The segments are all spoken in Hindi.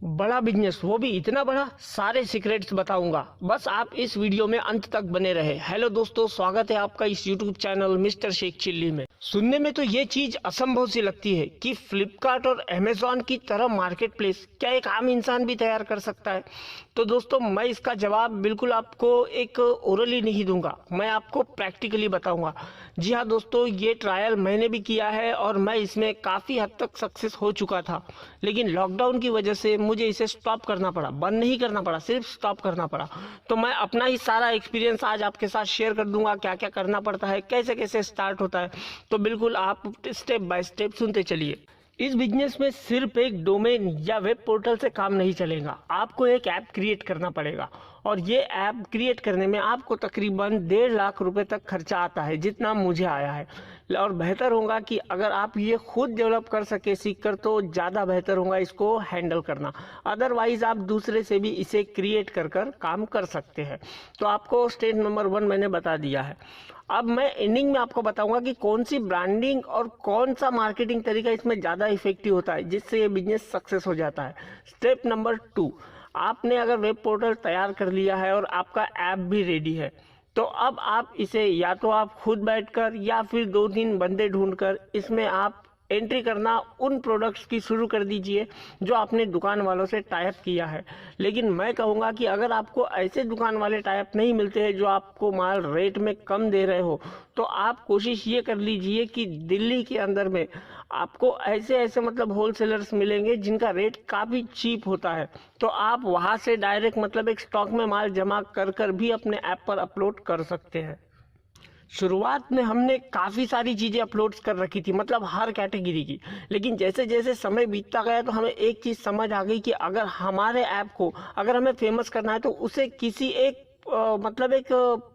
बड़ा बिजनेस, वो भी इतना बड़ा, सारे सीक्रेट्स बताऊंगा। बस आप इस वीडियो में अंत तक बने रहे। हेलो दोस्तों, स्वागत है आपका इस YouTube channel mister Sheikh Chilli में। सुनने में तो ये चीज असंभव सी लगती है कि फ्लिपकार्ट और अमेजॉन की तरह मार्केट प्लेस क्या एक आम इंसान भी तैयार कर सकता है। तो दोस्तों, मैं इसका जवाब बिल्कुल आपको एक ओरली नहीं दूंगा, मैं आपको प्रैक्टिकली बताऊंगा। जी हाँ दोस्तों, ये ट्रायल मैंने भी किया है और मैं इसमें काफ़ी हद तक सक्सेस हो चुका था, लेकिन लॉकडाउन की वजह से मुझे इसे स्टॉप करना पड़ा। बंद नहीं करना पड़ा, सिर्फ स्टॉप करना पड़ा। तो मैं अपना ही सारा एक्सपीरियंस आज आपके साथ शेयर कर दूंगा, क्या क्या करना पड़ता है, कैसे कैसे स्टार्ट होता है। तो बिल्कुल आप स्टेप बाय स्टेप सुनते चलिए। इस बिजनेस में सिर्फ एक डोमेन या वेब पोर्टल से काम नहीं चलेगा, आपको एक ऐप क्रिएट करना पड़ेगा। और ये ऐप क्रिएट करने में आपको तकरीबन 1.5 लाख रुपए तक खर्चा आता है, जितना मुझे आया है। और बेहतर होगा कि अगर आप ये खुद डेवलप कर सके सीखकर, तो ज़्यादा बेहतर होगा इसको हैंडल करना। अदरवाइज आप दूसरे से भी इसे क्रिएट कर कर काम कर सकते हैं। तो आपको स्टेप नंबर 1 मैंने बता दिया है। अब मैं एंडिंग में आपको बताऊंगा कि कौन सी ब्रांडिंग और कौन सा मार्केटिंग तरीका इसमें ज़्यादा इफेक्टिव होता है, जिससे ये बिजनेस सक्सेस हो जाता है। स्टेप नंबर 2, आपने अगर वेब पोर्टल तैयार कर लिया है और आपका ऐप भी रेडी है, तो अब आप इसे या तो आप खुद बैठकर या फिर 2-3 बंदे ढूंढकर इसमें आप एंट्री करना उन प्रोडक्ट्स की शुरू कर दीजिए जो आपने दुकान वालों से टाइप किया है। लेकिन मैं कहूँगा कि अगर आपको ऐसे दुकान वाले टाइप नहीं मिलते हैं जो आपको माल रेट में कम दे रहे हो, तो आप कोशिश ये कर लीजिए कि दिल्ली के अंदर में आपको ऐसे ऐसे मतलब होलसेलर्स मिलेंगे जिनका रेट काफ़ी चीप होता है। तो आप वहाँ से डायरेक्ट मतलब एक स्टॉक में माल जमा कर कर भी अपने ऐप पर अपलोड कर सकते हैं। शुरुआत में हमने काफ़ी सारी चीज़ें अपलोड कर रखी थी, मतलब हर कैटेगरी की। लेकिन जैसे जैसे समय बीतता गया तो हमें एक चीज़ समझ आ गई कि अगर हमारे ऐप को अगर हमें फेमस करना है तो उसे किसी एक मतलब एक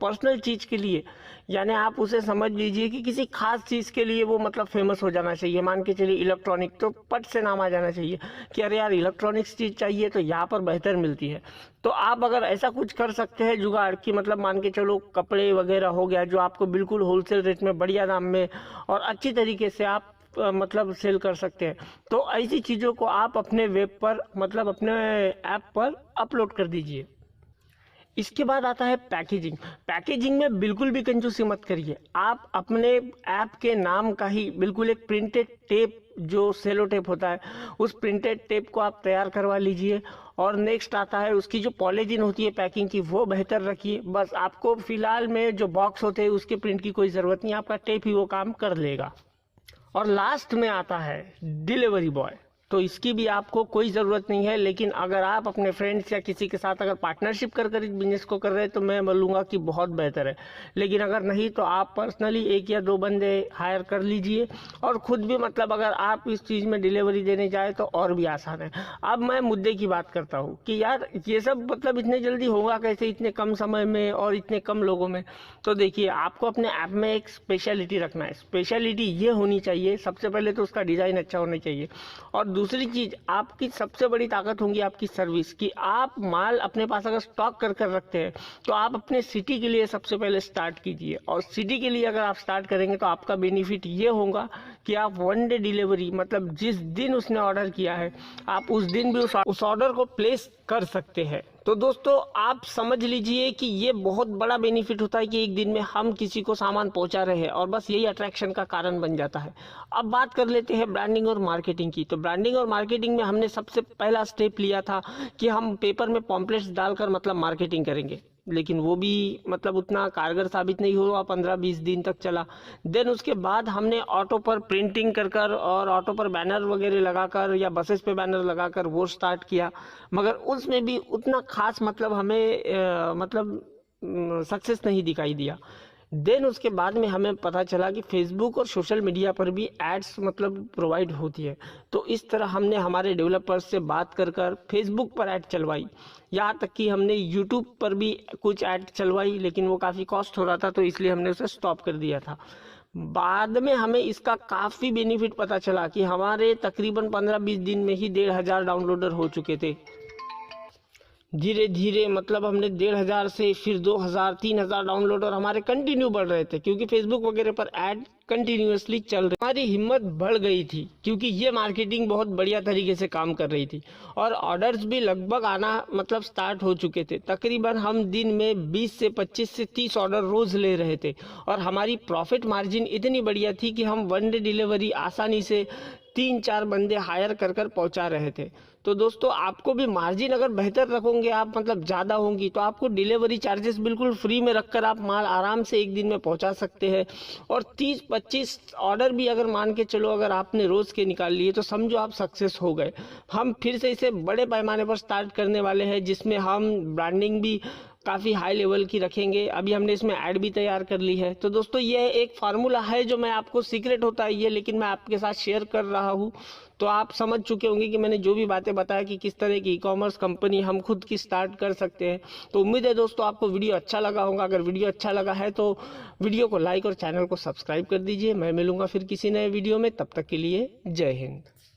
पर्सनल चीज़ के लिए, यानी आप उसे समझ लीजिए कि किसी खास चीज़ के लिए वो मतलब फेमस हो जाना चाहिए। मान के चलिए इलेक्ट्रॉनिक, तो पट से नाम आ जाना चाहिए कि अरे यार इलेक्ट्रॉनिक्स चीज़ चाहिए तो यहाँ पर बेहतर मिलती है। तो आप अगर ऐसा कुछ कर सकते हैं जुगाड़ कि मतलब मान के चलो कपड़े वगैरह हो गया, जो आपको बिल्कुल होलसेल रेट में बढ़िया दाम में और अच्छी तरीके से आप मतलब सेल कर सकते हैं। तो ऐसी चीज़ों को आप अपने वेब पर मतलब अपने ऐप पर अपलोड कर दीजिए। इसके बाद आता है पैकेजिंग। पैकेजिंग में बिल्कुल भी कंजूसी मत करिए। आप अपने ऐप के नाम का ही बिल्कुल एक प्रिंटेड टेप, जो सेलो टेप होता है, उस प्रिंटेड टेप को आप तैयार करवा लीजिए। और नेक्स्ट आता है उसकी जो पॉलीथीन होती है पैकिंग की, वो बेहतर रखिए। बस आपको फिलहाल में जो बॉक्स होते हैं उसके प्रिंट की कोई ज़रूरत नहीं, आपका टेप ही वो काम कर लेगा। और लास्ट में आता है डिलीवरी बॉय। तो इसकी भी आपको कोई ज़रूरत नहीं है, लेकिन अगर आप अपने फ्रेंड्स या किसी के साथ अगर पार्टनरशिप कर कर इस बिजनेस को कर रहे हैं तो मैं बोलूँगा कि बहुत बेहतर है। लेकिन अगर नहीं तो आप पर्सनली 1 या 2 बंदे हायर कर लीजिए और ख़ुद भी मतलब अगर आप इस चीज़ में डिलीवरी देने जाए तो और भी आसान है। अब मैं मुद्दे की बात करता हूँ कि यार ये सब मतलब इतने जल्दी होगा कैसे, इतने कम समय में और इतने कम लोगों में। तो देखिए, आपको अपने ऐप में एक स्पेशलिटी रखना है। स्पेशलिटी ये होनी चाहिए, सबसे पहले तो उसका डिज़ाइन अच्छा होना चाहिए। और दूसरी चीज़, आपकी सबसे बड़ी ताकत होंगी आपकी सर्विस, कि आप माल अपने पास अगर स्टॉक कर कर रखते हैं तो आप अपने सिटी के लिए सबसे पहले स्टार्ट कीजिए। और सिटी के लिए अगर आप स्टार्ट करेंगे तो आपका बेनिफिट ये होगा कि आप 1 डे डिलीवरी, मतलब जिस दिन उसने ऑर्डर किया है आप उस दिन भी उस ऑर्डर को प्लेस कर सकते हैं। तो दोस्तों, आप समझ लीजिए कि ये बहुत बड़ा बेनिफिट होता है कि एक दिन में हम किसी को सामान पहुंचा रहे हैं, और बस यही अट्रैक्शन का कारण बन जाता है। अब बात कर लेते हैं ब्रांडिंग और मार्केटिंग की। तो ब्रांडिंग और मार्केटिंग में हमने सबसे पहला स्टेप लिया था कि हम पेपर में पॉम्पलेट्स डालकर मतलब मार्केटिंग करेंगे, लेकिन वो भी मतलब उतना कारगर साबित नहीं हुआ, 15-20 दिन तक चला। देन उसके बाद हमने ऑटो पर प्रिंटिंग कर कर और ऑटो पर बैनर वगैरह लगाकर या बसेस पे बैनर लगाकर वो स्टार्ट किया, मगर उसमें भी उतना खास मतलब हमें मतलब सक्सेस नहीं दिखाई दिया। देन उसके बाद में हमें पता चला कि फेसबुक और सोशल मीडिया पर भी एड्स मतलब प्रोवाइड होती है। तो इस तरह हमने हमारे डेवलपर्स से बात कर कर फेसबुक पर ऐड चलवाई, यहाँ तक कि हमने यूट्यूब पर भी कुछ ऐड चलवाई, लेकिन वो काफ़ी कॉस्ट हो रहा था तो इसलिए हमने उसे स्टॉप कर दिया था। बाद में हमें इसका काफ़ी बेनिफिट पता चला कि हमारे तकरीबन 15-20 दिन में ही 1,500 डाउनलोडर हो चुके थे। धीरे धीरे मतलब हमने 1,500 से फिर 2,000, 3,000 डाउनलोड और हमारे कंटिन्यू बढ़ रहे थे, क्योंकि फेसबुक वगैरह पर ऐड कंटिन्यूअसली चल रही। हमारी हिम्मत बढ़ गई थी क्योंकि ये मार्केटिंग बहुत बढ़िया तरीके से काम कर रही थी और ऑर्डर्स भी लगभग आना मतलब स्टार्ट हो चुके थे। तकरीबन हम दिन में 20 से 25 से 30 ऑर्डर रोज़ ले रहे थे और हमारी प्रॉफिट मार्जिन इतनी बढ़िया थी कि हम 1 डे डिलीवरी आसानी से 3-4 बंदे हायर कर पहुंचा रहे थे। तो दोस्तों आपको भी मार्जिन अगर बेहतर रखोगे आप, मतलब ज़्यादा होंगी, तो आपको डिलीवरी चार्जेस बिल्कुल फ्री में रखकर आप माल आराम से एक दिन में पहुंचा सकते हैं। और 30-25 ऑर्डर भी अगर मान के चलो अगर आपने रोज़ के निकाल लिए तो समझो आप सक्सेस हो गए। हम फिर से इसे बड़े पैमाने पर स्टार्ट करने वाले हैं जिसमें हम ब्रांडिंग भी काफ़ी हाई लेवल की रखेंगे। अभी हमने इसमें ऐड भी तैयार कर ली है। तो दोस्तों ये एक फार्मूला है जो मैं आपको, सीक्रेट होता है ये, लेकिन मैं आपके साथ शेयर कर रहा हूँ। तो आप समझ चुके होंगे कि मैंने जो भी बातें बताया कि किस तरह की ई-कॉमर्स कंपनी हम खुद की स्टार्ट कर सकते हैं। तो उम्मीद है दोस्तों आपको वीडियो अच्छा लगा होगा। अगर वीडियो अच्छा लगा है तो वीडियो को लाइक और चैनल को सब्सक्राइब कर दीजिए। मैं मिलूंगा फिर किसी नए वीडियो में, तब तक के लिए जय हिंद।